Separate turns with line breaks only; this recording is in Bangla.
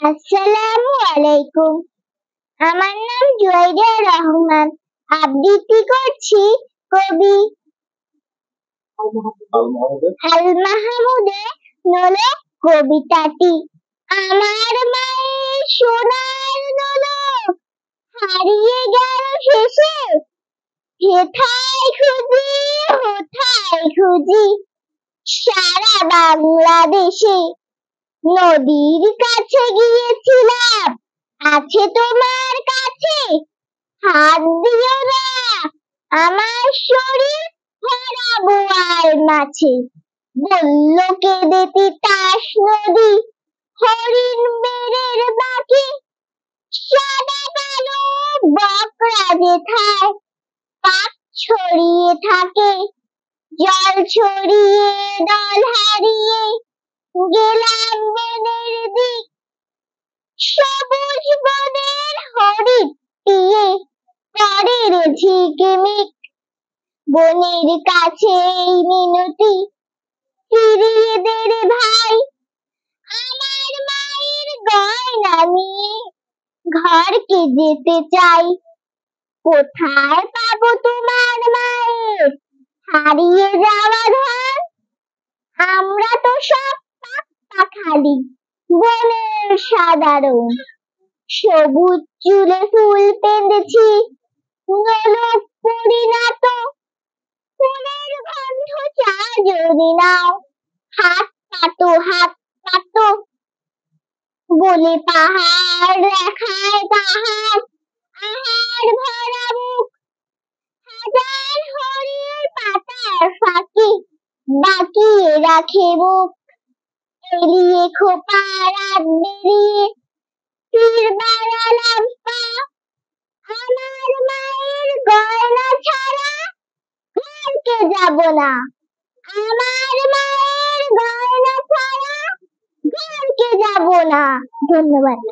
আসসালামু আলাইকুম। আমার নাম জুয়াইদা রহমান। আবৃত্তি করছি কবি আল মাহমুদের নোলক কবিতাটি। আমার মায়ের সোনার নোলক হারিয়ে গেল শেষে, হেথায় খুঁজি হোথায় খুঁজি সারা বাংলাদেশে। নদীর কাছে গিয়েছিলাম, আছে তোমার কাছে হাত দিও না, আমার শরীর হারাবো আর মাছে। বলল কেঁদে তিতাস নদী হরিণ বেড়ের বাঁকে, সাদা কালো বকরা যেথায় পাক ছড়িয়ে থাকে। জল ছড়িয়ে দল হারিয়ে গেলাম বনের দিক, সবুজ বনের হরিণ টিয়ে পরের ঝিকিমিক। বনের কাছে এই মিনতি ফিরিয়ে দে রে ভাই, আমার মায়ের গয়না নিয়ে ঘরকে যেতে চাই। কোথায় পাবো তোমার মায়ের হারিয়ে যাওয়া ধন? আমরা তো সব পাখালি বনের সাধারণ। সবুজ চুলে ফুল পেঁধেছি, নোলক পরিণত, ফুলের গন্ধ চারজনে নাও, হাত পাতো বলে পাহাড় দেখায় তাহার আহার ভরা বুক। হাজার হরির পাতার ফাঁকে বাকিয়ে রাখে বুক। এড়িয়ে খোপা রাত বেরিয়ে তীর বাড়ালাম পা, আমার মায়ের গয়না ছাড়া ঘরকে যাব না, আমার মায়ের গয়না ছাড়া ঘরকে যাব না। ধন্যবাদ।